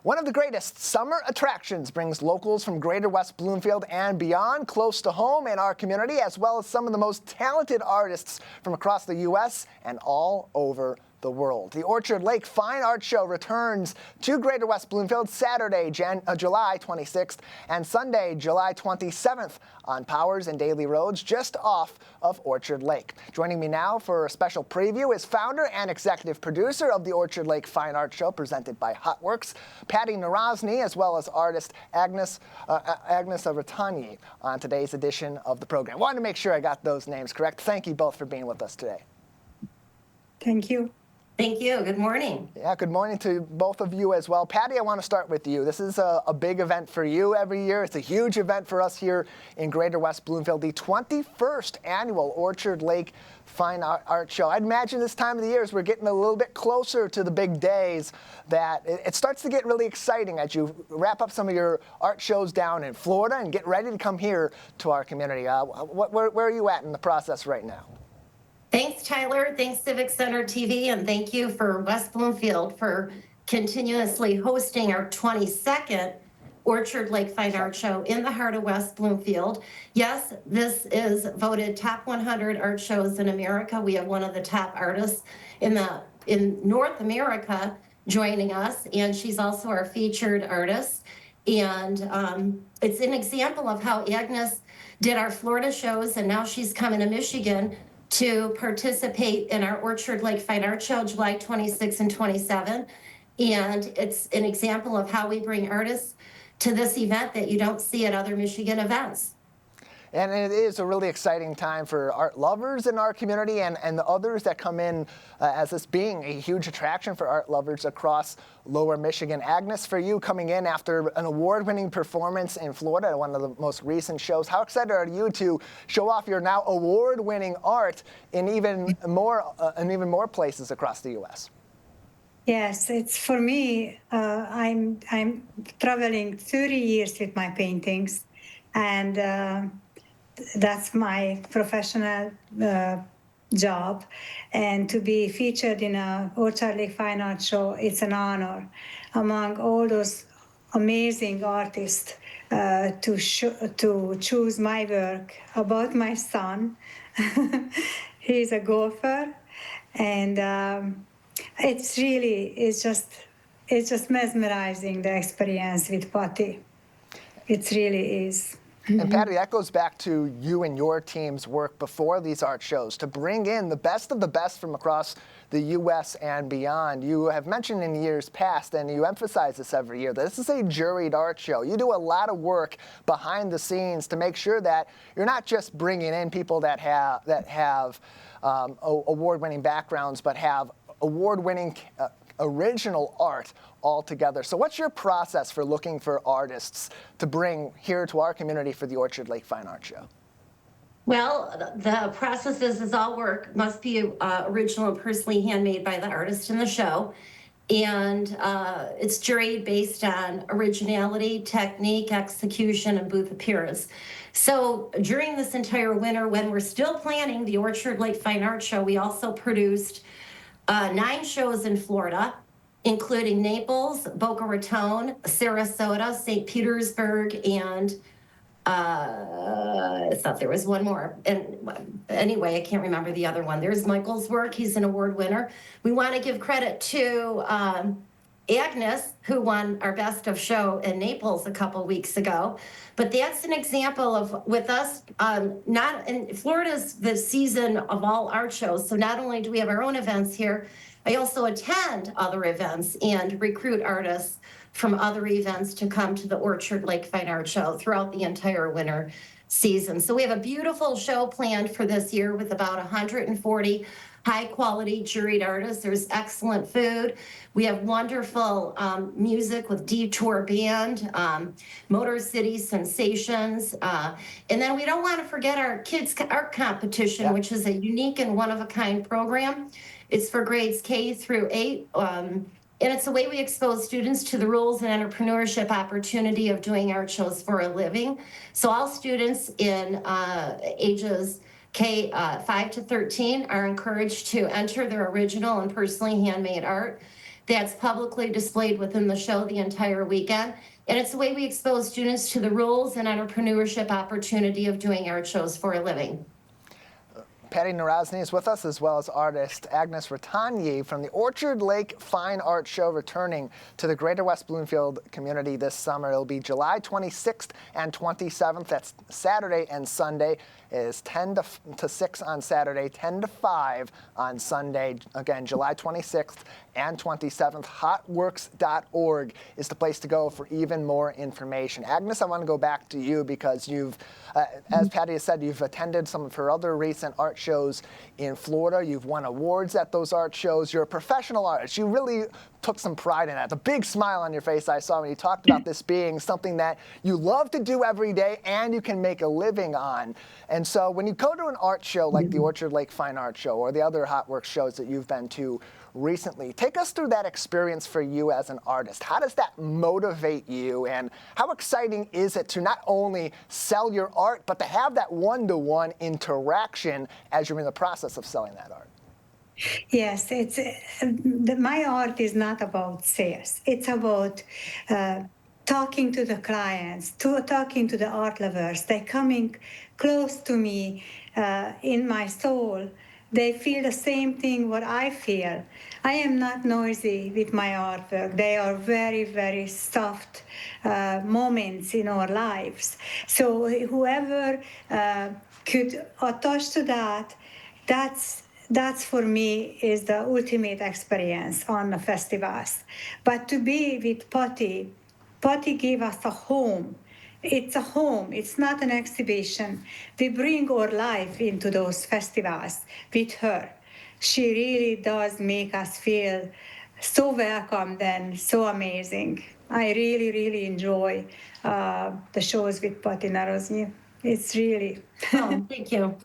One of the greatest summer attractions brings locals from Greater West Bloomfield and beyond close to home in our community, as well as some of the most talented artists from across the U.S. and all over the world. The Orchard Lake Fine Art Show returns to Greater West Bloomfield Saturday, July 26th and Sunday, July 27th on Powers and Daly Roads just off of Orchard Lake. Joining me now for a special preview is founder and executive producer of the Orchard Lake Fine Art Show presented by Hotworks, Patty Narozny, as well as artist Agnes Rathonyi on today's edition of the program. Wanted to make sure I got those names correct. Thank you both for being with us today. Thank you. Thank you. Good morning. Yeah, good morning to both of you as well. Patty, I want to start with you. This is a big event for you every year. It's a huge event for us here in Greater West Bloomfield, the 21st annual Orchard Lake Fine Art Show. I'd imagine this time of the year, as we're getting a little bit closer to the big days, that it starts to get really exciting as you wrap up some of your art shows down in Florida and get ready to come here to our community. Where are you at in the process right now? Thanks, Tyler. Thanks, Civic Center TV, and thank you for West Bloomfield for continuously hosting our 22nd Orchard Lake Fine Art Show in the heart of West Bloomfield. Yes, this is voted top 100 art shows in America. We have one of the top artists in North America joining us, and she's also our featured artist. And it's an example of how Agnes did our Florida shows, and now she's coming to Michigan to participate in our Orchard Lake Fine Art Show, July 26 and 27. And it's an example of how we bring artists to this event that you don't see at other Michigan events. And it is a really exciting time for art lovers in our community and the others that come in as this being a huge attraction for art lovers across Lower Michigan. Agnes, for you coming in after an award-winning performance in Florida, one of the most recent shows, how excited are you to show off your now award-winning art in even more places across the U.S.? Yes, it's for me. I'm traveling 30 years with my paintings, and that's my professional job. And to be featured in a Orchard Lake Fine Art Show, it's an honor among all those amazing artists to choose my work about my son. He's a golfer, and it's just mesmerizing, the experience with Patty. It really is. And Patty, that goes back to you and your team's work before these art shows to bring in the best of the best from across the U.S. and beyond. You have mentioned in years past, and you emphasize this every year, that this is a juried art show. You do a lot of work behind the scenes to make sure that you're not just bringing in people that have award-winning backgrounds, but have award-winning original art altogether. So what's your process for looking for artists to bring here to our community for the Orchard Lake Fine Art Show? Well, the process is all work must be original and personally handmade by the artist in the show. And it's juried based on originality, technique, execution, and booth appearance. So during this entire winter, when we're still planning the Orchard Lake Fine Art Show, we also produced 9 shows in Florida, including Naples, Boca Raton, Sarasota, St. Petersburg, and I thought there was one more. And anyway, I can't remember the other one. There's Michael's work. He's an award winner. We want to give credit to Agnes, who won our Best of Show in Naples a couple weeks ago. But that's an example of, with us, Florida's the season of all art shows. So not only do we have our own events here, I also attend other events and recruit artists from other events to come to the Orchard Lake Fine Art Show throughout the entire winter season. So we have a beautiful show planned for this year with about 140 high-quality juried artists. There's excellent food. We have wonderful music with Detour Band, Motor City Sensations. And then we don't want to forget our kids' art competition, which is a unique and one-of-a-kind program. It's for grades K through 8. And it's a way we expose students to the rules and entrepreneurship opportunity of doing art shows for a living. So all students in ages K 5 to 13 are encouraged to enter their original and personally handmade art. that's publicly displayed within the show the entire weekend. And it's the way we expose students to the rules and entrepreneurship opportunity of doing art shows for a living. Patty Narozny is with us, as well as artist Agnes Rathonyi from the Orchard Lake Fine Art Show, returning to the Greater West Bloomfield community this summer. It'll be July 26th and 27th. That's Saturday and Sunday. It is 10 to 6 on Saturday, 10 to 5 on Sunday. Again, July 26th and 27th. Hotworks.org is the place to go for even more information. Agnes, I want to go back to you because you've, as Patty has said, you've attended some of her other recent art shows in Florida. You've won awards at those art shows. You're a professional artist. You really took some pride in that. The big smile on your face I saw when you talked about this being something that you love to do every day and you can make a living on. And so when you go to an art show like the Orchard Lake Fine Art Show or the other Hotworks shows that you've been to recently, take us through that experience for you as an artist. How does that motivate you, and how exciting is it to not only sell your art, but to have that one-to-one interaction as you're in the process of selling that art? Yes, my art is not about sales. It's about talking to the clients, talking to the art lovers. They're coming close to me in my soul. They feel the same thing what I feel. I am not noisy with my artwork. They are very, very soft moments in our lives. So whoever could attach to that, that's for me is the ultimate experience on the festivals. But to be with Patty gave us a home. It's a home. It's not an exhibition. We bring our life into those festivals with her. She really does make us feel so welcomed and so amazing. I really, really enjoy the shows with Patty Narozny. It's really... Oh, thank you.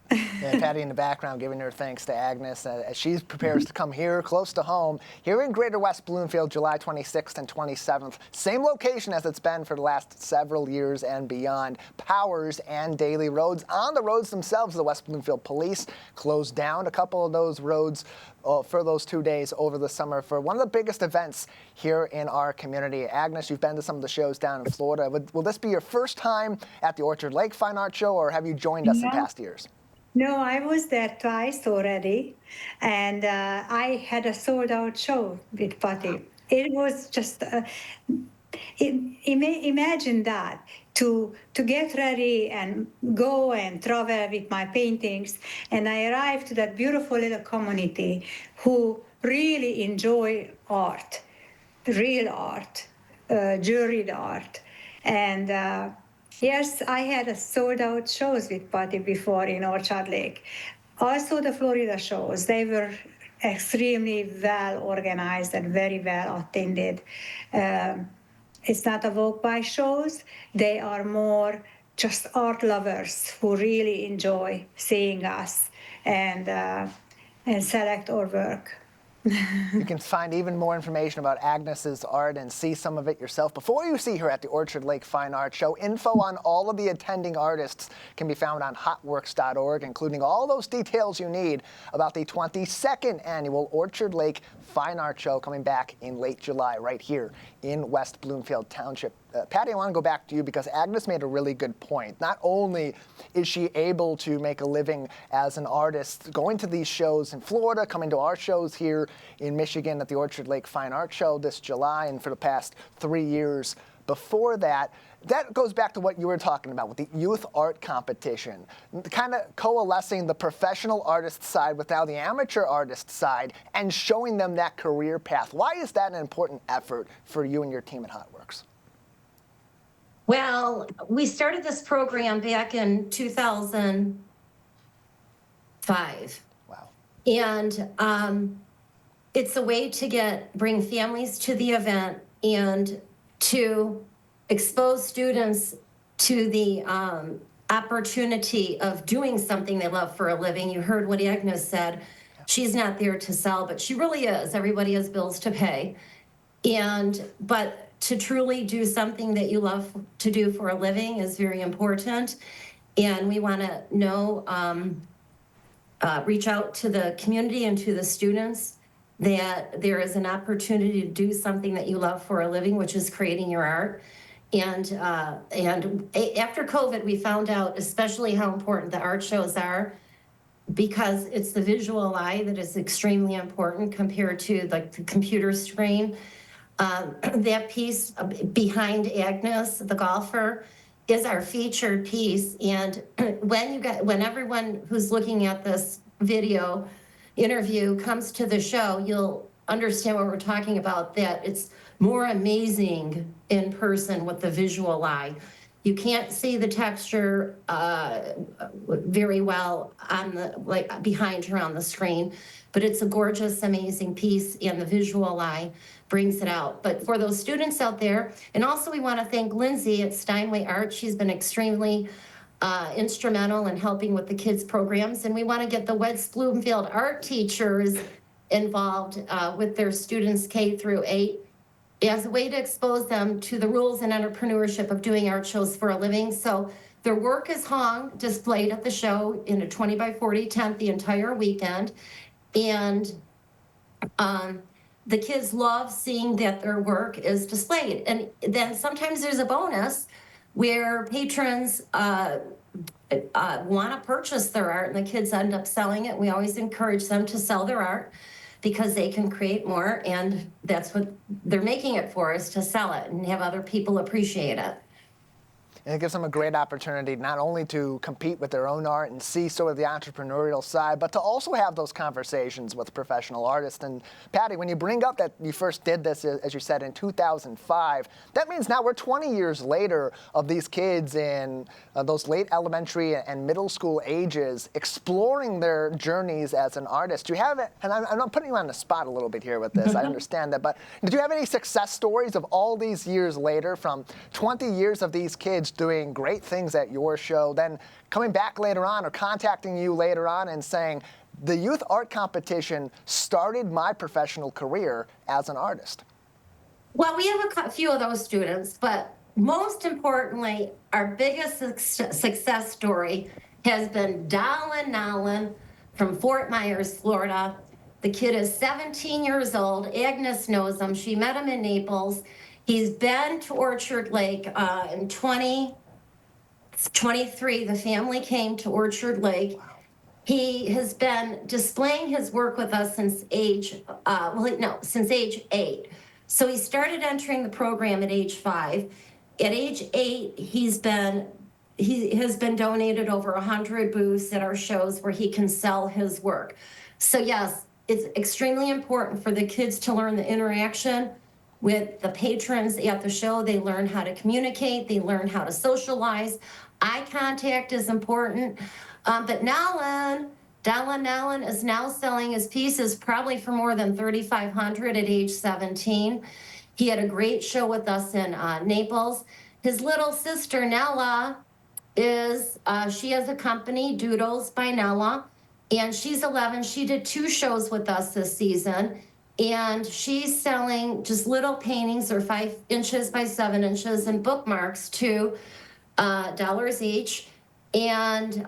And Patty in the background giving her thanks to Agnes as she prepares to come here close to home, here in Greater West Bloomfield, July 26th and 27th. Same location as it's been for the last several years and beyond. Powers and Daily roads. On the roads themselves, the West Bloomfield Police closed down a couple of those roads for those 2 days over the summer for one of the biggest events here in our community. Agnes, you've been to some of the shows down in Florida. Will this be your first time at the Orchard Lake Fine Art Show, or have you joined us in past years? No, I was there twice already, and I had a sold-out show with Patty. It was just, imagine that, to get ready and go and travel with my paintings, and I arrived to that beautiful little community who really enjoy art, real art, juried art, and yes, I had a sold-out shows with Patty before in Orchard Lake. Also the Florida shows, they were extremely well organized and very well attended. It's not a walk-by shows. They are more just art lovers who really enjoy seeing us and select our work. You can find even more information about Agnes's art and see some of it yourself before you see her at the Orchard Lake Fine Art Show. Info on all of the attending artists can be found on hotworks.org, including all those details you need about the 22nd annual Orchard Lake Fine Art Show coming back in late July right here in West Bloomfield Township. Patty, I want to go back to you because Agnes made a really good point. Not only is she able to make a living as an artist, going to these shows in Florida, coming to our shows here in Michigan at the Orchard Lake Fine Art Show this July, and for the past 3 years before that, that goes back to what you were talking about with the youth art competition, kind of coalescing the professional artist side with now the amateur artist side and showing them that career path. Why is that an important effort for you and your team at Hotworks? Well, we started this program back in 2005. Wow. And it's a way to bring families to the event and to expose students to the opportunity of doing something they love for a living. You heard what Agnes said. She's not there to sell, but she really is. Everybody has bills to pay. But to truly do something that you love to do for a living is very important. And we want to reach out to the community and to the students that there is an opportunity to do something that you love for a living, which is creating your art. And after COVID, we found out especially how important the art shows are, because it's the visual eye that is extremely important compared to like the computer screen. That piece behind Agnes, the golfer, is our featured piece. And when everyone who's looking at this video interview comes to the show, you'll understand what we're talking about, that it's more amazing in person with the visual eye. You can't see the texture very well on the behind her on the screen, but it's a gorgeous, amazing piece, and the visual eye brings it out. But for those students out there, and also we want to thank Lindsay at Steinway Art. She's been extremely instrumental in helping with the kids' programs, and we want to get the West Bloomfield art teachers involved with their students K through 8 as a way to expose them to the rules and entrepreneurship of doing art shows for a living. So their work is displayed at the show in a 20 by 40 tent the entire weekend. And the kids love seeing that their work is displayed. And then sometimes there's a bonus where patrons want to purchase their art and the kids end up selling it. We always encourage them to sell their art, because they can create more, and that's what they're making it for, is to sell it and have other people appreciate it. And it gives them a great opportunity not only to compete with their own art and see sort of the entrepreneurial side, but to also have those conversations with professional artists. And Patty, when you bring up that you first did this, as you said, in 2005, that means now we're 20 years later of these kids in those late elementary and middle school ages exploring their journeys as an artist. Do you have it? And I'm putting you on the spot a little bit here with this. I understand that. But did you have any success stories of all these years later, from 20 years of these kids doing great things at your show, then coming back later on or contacting you later on and saying, the youth art competition started my professional career as an artist? Well, we have a few of those students, but most importantly, our biggest success story has been Dallin Nalin from Fort Myers, Florida. The kid is 17 years old. Agnes knows him. She met him in Naples. He's been to Orchard Lake in 2023. The family came to Orchard Lake. He has been displaying his work with us since age 8. So he started entering the program at age 5. At age 8, he has been donated over 100 booths at our shows where he can sell his work. So yes, it's extremely important for the kids to learn the interaction with the patrons at the show. They learn how to communicate. They learn how to socialize. Eye contact is important. But Dallin Nalin is now selling his pieces probably for more than $3,500 at age 17. He had a great show with us in Naples. His little sister, Nella, she has a company, Doodles by Nella, and she's 11. She did 2 shows with us this season. And she's selling just little paintings, or 5 inches by 7 inches, and bookmarks, $2 each. And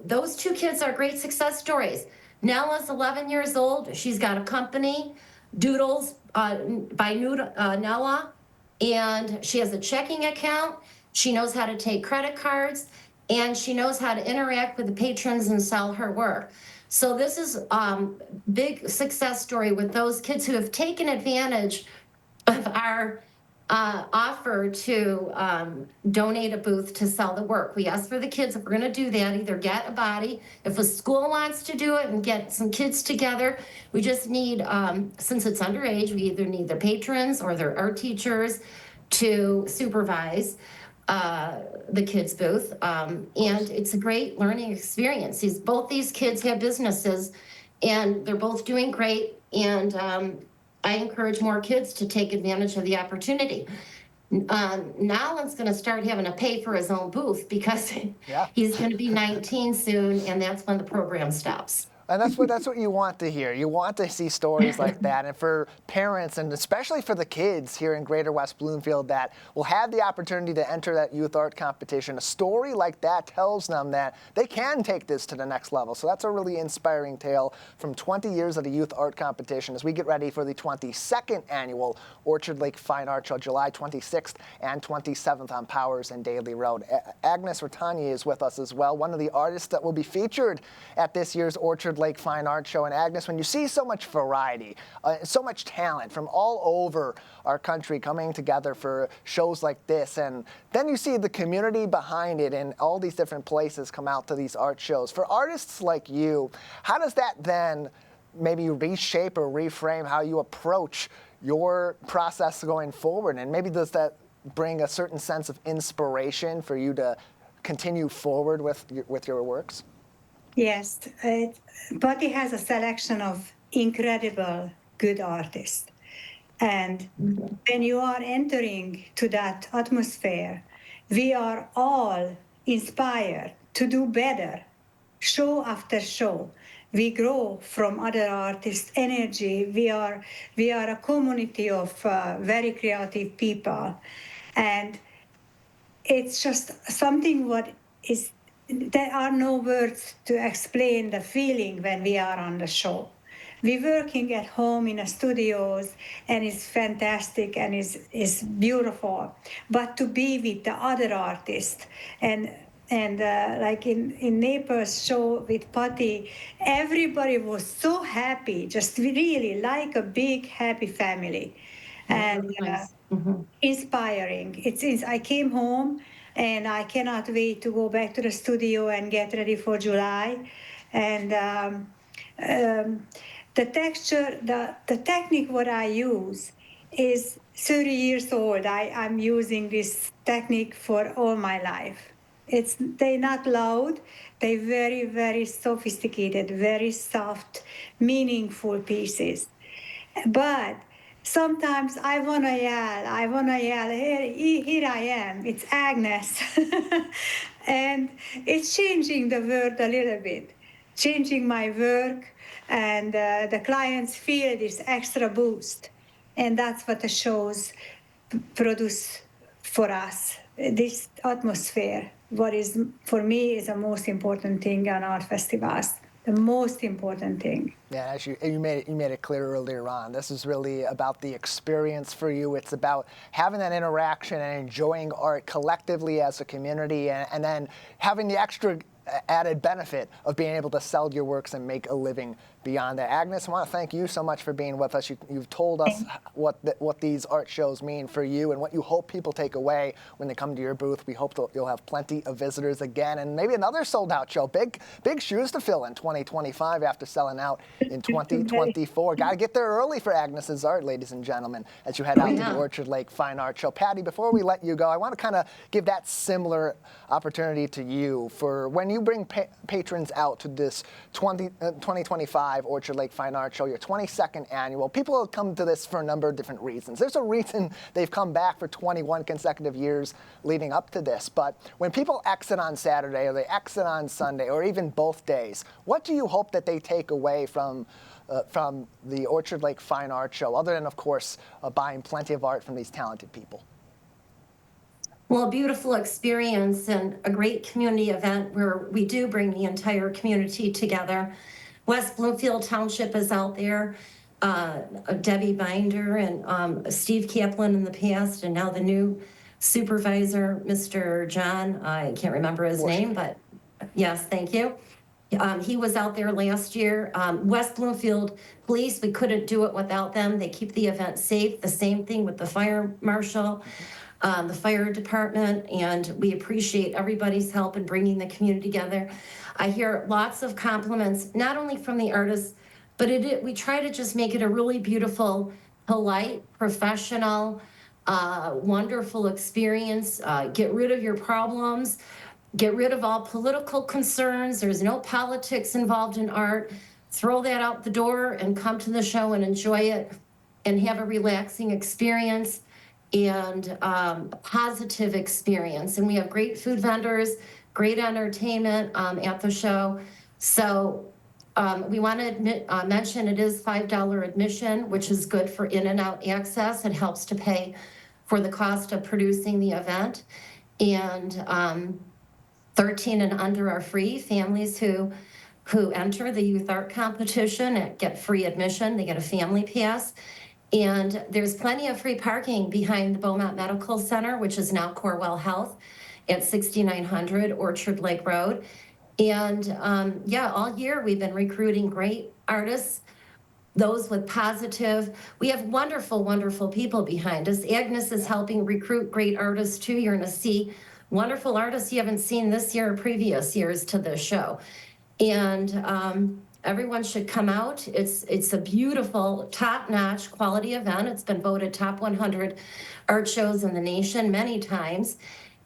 those 2 kids are great success stories. Nella's 11 years old. She's got a company, Doodles by Nella, and she has a checking account. She knows how to take credit cards, and she knows how to interact with the patrons and sell her work. So this is big success story with those kids who have taken advantage of our offer to donate a booth to sell the work. We ask for the kids, if we're going to do that, either get a body. If a school wants to do it and get some kids together, we just need, since it's underage, we either need their patrons or their art teachers to supervise the kids' booth, and it's a great learning experience. Both these kids have businesses, and they're both doing great, and I encourage more kids to take advantage of the opportunity. Nalin's going to start having to pay for his own booth, because he's going to be 19 soon, and that's when the program stops. And that's what you want to hear. You want to see stories like that. And for parents, and especially for the kids here in Greater West Bloomfield that will have the opportunity to enter that youth art competition, a story like that tells them that they can take this to the next level. So that's a really inspiring tale from 20 years of the youth art competition as we get ready for the 22nd annual Orchard Lake Fine Art Show, July 26th and 27th on Powers and Daly Road. Agnes Rathonyi is with us as well, one of the artists that will be featured at this year's Orchard Lake Fine Art Show. And Agnes, when you see so much variety, so much talent from all over our country coming together for shows like this, and then you see the community behind it and all these different places come out to these art shows. For artists like you, how does that then maybe reshape or reframe how you approach your process going forward? And maybe does that bring a certain sense of inspiration for you to continue forward with your works? Yes, Buddy has a selection of incredible good artists. And when you are entering to that atmosphere, we are all inspired to do better, show after show. We grow from other artists' energy. We are a community of very creative people. And it's just something there are no words to explain the feeling when we are on the show. We're working at home in the studios, and it's fantastic and it's beautiful. But to be with the other artists and like in Naples show with Patty, everybody was so happy, just really like a big happy family, and Nice. inspiring. I came home and I cannot wait to go back to the studio and get ready for July. And the texture, the technique what I use is 30 years old. I'm using this technique for all my life. They're not loud, they're very, very sophisticated, very soft, meaningful pieces. But sometimes I want to yell, here I am, it's Agnes. And it's changing the world a little bit, changing my work, and the clients feel this extra boost. And that's what the shows produce for us, this atmosphere. What is, for me, is the most important thing on art festivals. The most important thing. Yeah, as you made it clear earlier on, this is really about the experience for you. It's about having that interaction and enjoying art collectively as a community, and then having the extra added benefit of being able to sell your works and make a living beyond that. Agnes, I want to thank you so much for being with us. You've told us what these art shows mean for you and what you hope people take away when they come to your booth. We hope you'll have plenty of visitors again, and maybe another sold-out show. Big shoes to fill in 2025 after selling out in 2024. Got to get there early for Agnes's art, ladies and gentlemen, as you head out to the Orchard Lake Fine Art Show. Patty, before we let you go, I want to kind of give that similar opportunity to you for when you bring patrons out to this 2025 Orchard Lake Fine Art Show, your 22nd annual. People have come to this for a number of different reasons. There's a reason they've come back for 21 consecutive years leading up to this. But when people exit on Saturday or they exit on Sunday or even both days, what do you hope that they take away from the Orchard Lake Fine Art Show, other than, of course, buying plenty of art from these talented people? Well, a beautiful experience and a great community event where we do bring the entire community together. West Bloomfield Township is out there, Debbie Binder and Steve Kaplan in the past, and now the new supervisor, Mr. John, I can't remember his name, but yes, thank you. He was out there last year. West Bloomfield Police, we couldn't do it without them. They keep the event safe. The same thing with the fire marshal, the fire department, and we appreciate everybody's help in bringing the community together. I hear lots of compliments, not only from the artists, but we try to just make it a really beautiful, polite, professional, wonderful experience. Get rid of your problems. Get rid of all political concerns. There's no politics involved in art. Throw that out the door and come to the show and enjoy it and have a relaxing experience and a positive experience. And we have great food vendors, great entertainment at the show. So We want to mention it is $5 admission, which is good for in and out access. It helps to pay for the cost of producing the event. And 13 and under are free. Families who enter the youth art competition get free admission. They get a family pass. And there's plenty of free parking behind the Beaumont Medical Center, which is now Corewell Health, at 6900 Orchard Lake Road. And yeah, all year we've been recruiting great artists, those with positive. We have wonderful, wonderful people behind us. Agnes is helping recruit great artists too. You're going to see wonderful artists you haven't seen this year or previous years to this show. And everyone should come out. It's a beautiful, top-notch quality event. It's been voted top 100 art shows in the nation many times.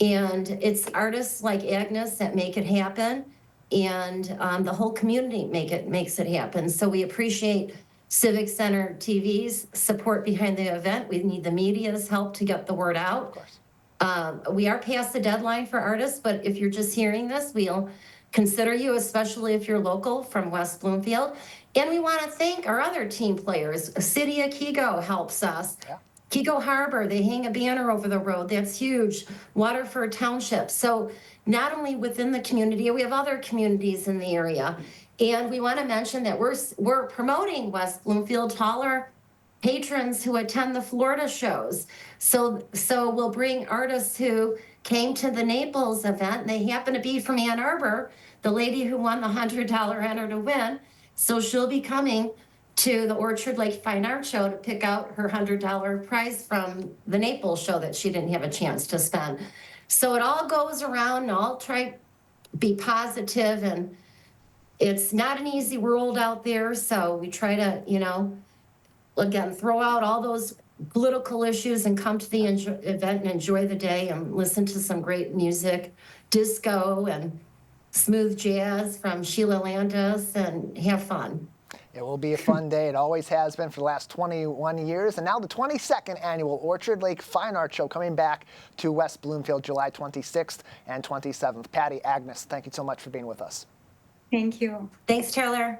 And it's artists like Agnes that make it happen. And the whole community makes it happen. So we appreciate Civic Center TV's support behind the event. We need the media's help to get the word out. Of course. We are past the deadline for artists, but if you're just hearing this, we'll consider you, especially if you're local from West Bloomfield. And we want to thank our other team players. City of Kego helps us. Yeah. Kego Harbor, they hang a banner over the road. That's huge. Waterford Township. So not only within the community, we have other communities in the area. And we want to mention that we're promoting West Bloomfield to all our patrons who attend the Florida shows. So we'll bring artists who came to the Naples event. They happen to be from Ann Arbor, the lady who won the $100 Enter to Win. So she'll be coming to the Orchard Lake Fine Arts Show to pick out her $100 prize from the Naples show that she didn't have a chance to spend. So it all goes around, and I'll try to be positive, and it's not an easy world out there. So we try to, again, throw out all those political issues and come to the event and enjoy the day and listen to some great music, disco and smooth jazz from Sheila Landis, and have fun. It will be a fun day. It always has been for the last 21 years. And now the 22nd annual Orchard Lake Fine Art Show coming back to West Bloomfield July 26th and 27th. Patty, Agnes, thank you so much for being with us. Thank you. Thanks, Tyler.